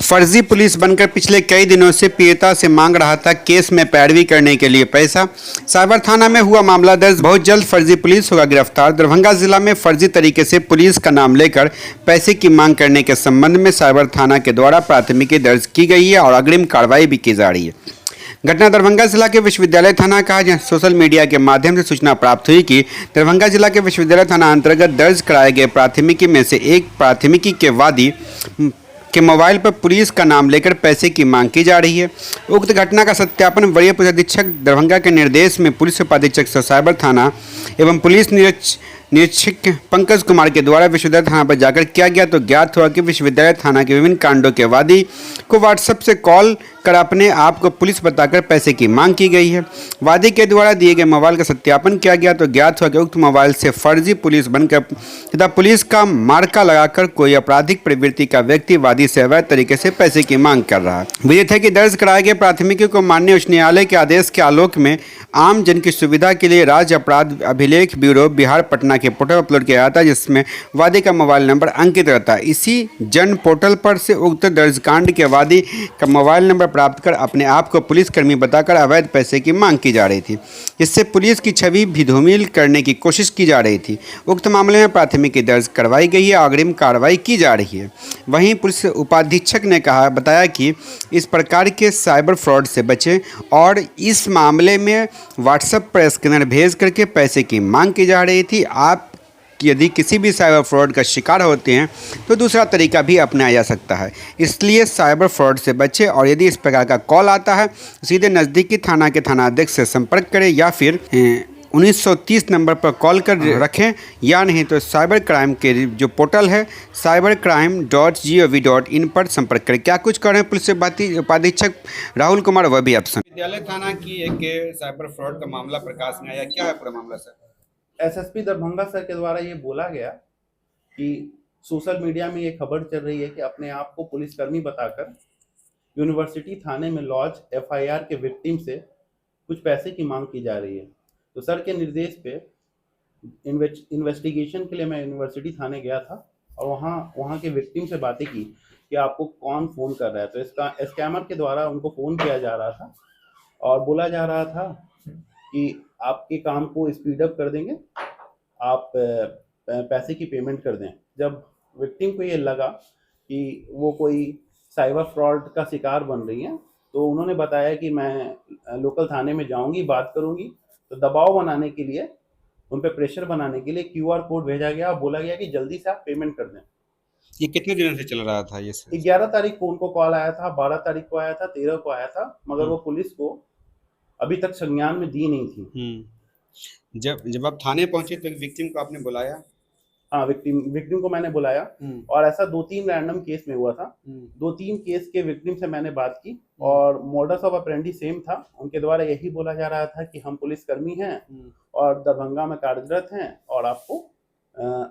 फर्जी पुलिस बनकर पिछले कई दिनों से पीड़िता से मांग रहा था केस में पैरवी करने के लिए पैसा। साइबर थाना में हुआ मामला दर्ज, बहुत जल्द फर्जी पुलिस होगा गिरफ्तार। दरभंगा जिला में फर्जी तरीके से पुलिस का नाम लेकर पैसे की मांग करने के संबंध में साइबर थाना के द्वारा प्राथमिकी दर्ज की गई है और अग्रिम कार्रवाई भी की जा रही है। घटना दरभंगा जिला के विश्वविद्यालय थाना का है, जहां सोशल मीडिया के माध्यम से सूचना प्राप्त हुई कि दरभंगा जिला के विश्वविद्यालय थाना अंतर्गत दर्ज कराए गए प्राथमिकी में से एक प्राथमिकी के वादी के मोबाइल पर पुलिस का नाम लेकर पैसे की मांग की जा रही है। उक्त घटना का सत्यापन वरीय पुलिस अधीक्षक दरभंगा के निर्देश में पुलिस उपाधीक्षक साइबर थाना एवं पुलिस निरीक्षक पंकज कुमार के द्वारा विश्वविद्यालय थाना पर जाकर किया गया तो ज्ञात हुआ कि विश्वविद्यालय थाना के विभिन्न कांडों के वादी को व्हाट्सएप से कॉल कर अपने आप को पुलिस बताकर पैसे की मांग की गई है। वादी के द्वारा दिए गए मोबाइल का सत्यापन किया गया तो ज्ञात हुआ कि उक्त मोबाइल से फर्जी पुलिस बनकर तथा पुलिस का मार्का लगाकर कोई आपराधिक प्रवृत्ति का व्यक्ति वादी से अवैध तरीके से पैसे की मांग कर रहा है। विदित है कि दर्ज कराए गए प्राथमिकी को माननीय उच्च न्यायालय के आदेश के आलोक में आम जन की सुविधा के लिए राज्य अपराध अभिलेख ब्यूरो बिहार पटना के पोर्टल अपलोड किया जाता है, जिसमें वादी का मोबाइल नंबर अंकित रहता है। इसी जन पोर्टल पर से उक्त दर्ज कांड के वादी का मोबाइल नंबर प्राप्त कर अपने आप को पुलिसकर्मी बताकर अवैध पैसे की मांग की जा रही थी। इससे पुलिस की छवि भी धूमिल करने की कोशिश की जा रही थी। उक्त मामले में प्राथमिकी दर्ज करवाई गई है, अग्रिम कार्रवाई की जा रही है। वहीं पुलिस उपाधीक्षक ने बताया कि इस प्रकार के साइबर फ्रॉड से बचें और इस मामले में व्हाट्सएप पर स्कैनर भेज करके पैसे की मांग की जा रही थी। आप यदि किसी भी साइबर फ्रॉड का शिकार होते हैं तो दूसरा तरीका भी अपनाया जा सकता है, इसलिए साइबर फ्रॉड से बचें और यदि इस प्रकार का कॉल आता है सीधे नज़दीकी थाना के थानाध्यक्ष से संपर्क करें या फिर 1930 नंबर पर कॉल कर रखें, या नहीं तो साइबर क्राइम के जो पोर्टल है cybercrime.gov.in पर संपर्क करें। क्या कुछ कर रहे हैं पुलिस उपाधीक्षक राहुल कुमार, वह भी आप सुन। विद्यालय थाना की एक साइबर फ्रॉड का मामला प्रकाश में आया, क्या है पूरा मामला सर? एसएसपी दरभंगा सर के द्वारा ये बोला गया कि सोशल मीडिया में ये खबर चल रही है कि अपने आप को पुलिसकर्मी बताकर यूनिवर्सिटी थाने में लॉज एफआईआर के विक्टिम से कुछ पैसे की मांग की जा रही है। तो सर के निर्देश पे इन्वेस्टिगेशन के लिए मैं यूनिवर्सिटी थाने गया था और वहाँ के विक्टिम से बातें की कि आपको कौन फ़ोन कर रहा है। तो इसका स्कैमर के द्वारा उनको फ़ोन किया जा रहा था और बोला जा रहा था कि आपके काम को स्पीड अप कर देंगे, आप पैसे की पेमेंट कर दें। जब विक्टिम को ये लगा कि वो कोई साइबर फ्रॉड का शिकार बन रही हैं तो उन्होंने बताया कि मैं लोकल थाने में जाऊंगी, बात करूंगी। तो दबाव बनाने के लिए, उन पर प्रेशर बनाने के लिए क्यूआर कोड भेजा गया और बोला गया कि जल्दी से आप पेमेंट कर दें। ये कितने दिनों से चल रहा था ये सर? 11 तारीख को उनको कॉल आया था, 12 तारीख को आया था, 13 को आया था, मगर वो पुलिस को अभी तक संज्ञान में दी नहीं थी। जब आप थाने पहुंचे तो विक्टिम को आपने बुलाया? हाँ, विक्टिम को मैंने बुलाया और ऐसा 2-3 रैंडम केस में हुआ था। 2-3 केस के विक्टिम से मैंने बात की और मोडस ऑफ ऑपरेंडी सेम था। उनके द्वारा यही बोला जा रहा था कि हम पुलिसकर्मी हैं और दरभंगा में कार्यरत हैं और आपको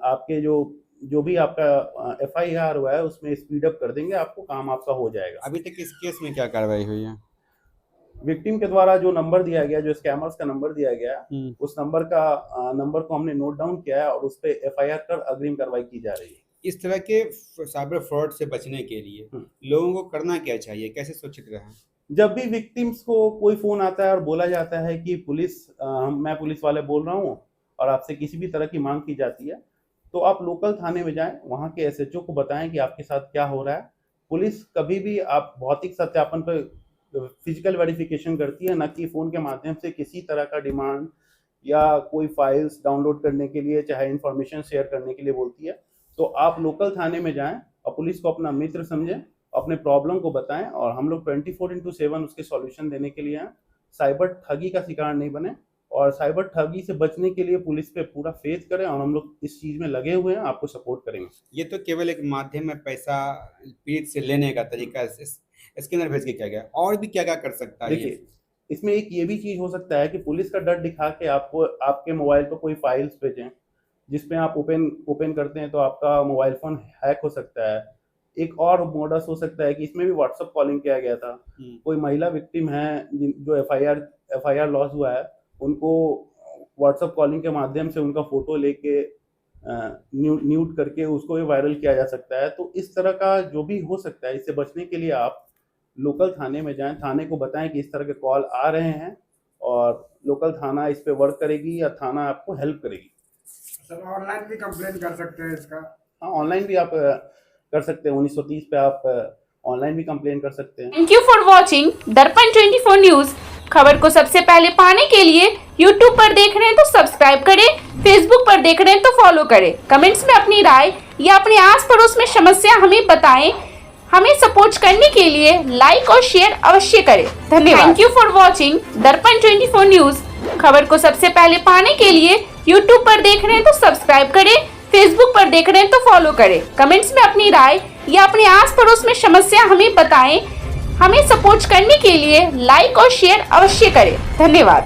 आपके जो भी आपका एफआईआर हुआ है उसमें स्पीड अप कर देंगे, आपको काम आपका हो जाएगा। अभी तक इस केस में क्या कार्रवाई हुई है? विक्टिम के द्वारा जो नंबर दिया गया, जो स्कैमर्स का नंबर दिया गया, उस नंबर को हमने नोट डाउन किया है और उस पर एफआईआर कर अग्रिम कार्रवाई की जा रही है। इस तरह के साइबर फ्रॉड से बचने के लिए लोगों को करना क्या चाहिए, कैसे सुरक्षित रहें? जब भी विक्टिम्स को कोई फोन आता है और बोला जाता है कि मैं पुलिस वाले बोल रहा हूँ और आपसे किसी भी तरह की मांग की जाती है, तो आप लोकल थाने में जाएं, वहाँ के एसएचओ को बताएं कि आपके साथ क्या हो रहा है। पुलिस कभी भी आप भौतिक सत्यापन पर फिजिकल वेरिफिकेशन करती है, न कि फ़ोन के माध्यम से किसी तरह का डिमांड या कोई फाइल्स डाउनलोड करने के लिए, चाहे इन्फॉर्मेशन शेयर करने के लिए बोलती है। तो आप लोकल थाने में जाएं और पुलिस को अपना मित्र समझें, अपने प्रॉब्लम को बताएं और हम लोग 24/7 उसके सॉल्यूशन देने के लिए हैं। साइबर ठगी का शिकार नहीं बने और साइबर ठगी से बचने के लिए पुलिस पे पूरा फेथ करें और हम लोग इस चीज़ में लगे हुए हैं, आपको सपोर्ट करेंगे। ये तो केवल एक माध्यम है पैसा पीड़ित से लेने का तरीका, स्कैनर भेज के क्या गया, और भी क्या क्या कर सकता है? देखिए, इसमें एक ये भी चीज़ हो सकता है कि पुलिस का डर दिखा के आपको आपके मोबाइल पर कोई फाइल्स भेजें जिसपे आप ओपन करते हैं तो आपका मोबाइल फ़ोन हैक हो सकता है। एक और मोडस हो सकता है कि इसमें भी व्हाट्सएप कॉलिंग किया गया था। कोई महिला विक्टिम है जो एफआईआर लॉस हुआ है, उनको व्हाट्सएप कॉलिंग के माध्यम से उनका फ़ोटो लेके न्यूट करके उसको भी वायरल किया जा सकता है। तो इस तरह का जो भी हो सकता है, इससे बचने के लिए आप लोकल थाने में जाएं, थाने को बताएं कि इस तरह के कॉल आ रहे हैं और लोकल थाना इस पे वर्क करेगी या थाना आपको हेल्प करेगी। सर ऑनलाइन भी कंप्लेन कर सकते हैं इसका? हाँ, ऑनलाइन भी आप कर सकते हैं। 1930 पे आप ऑनलाइन भी कंप्लेन कर सकते हैं। थैंक यू फॉर वॉचिंग दर्पण 24 न्यूज। खबर को सबसे पहले पाने के लिए YouTube पर देख रहे हैं तो सब्सक्राइब करें, Facebook पर देख रहे हैं तो फॉलो करें। कमेंट्स में अपनी राय या अपने आस पड़ोस में समस्या हमें बताएं। हमें सपोर्ट करने के लिए लाइक और शेयर अवश्य करें। धन्यवाद। थैंक यू फॉर वॉचिंग दर्पण 24 न्यूज। खबर को सबसे पहले पाने के लिए YouTube पर देख रहे हैं तो सब्सक्राइब करें, Facebook पर देख रहे हैं तो फॉलो करें। कमेंट्स में अपनी राय या अपने आस पड़ोस में समस्या हमें बताएं। हमें सपोर्ट करने के लिए लाइक और शेयर अवश्य करें। धन्यवाद।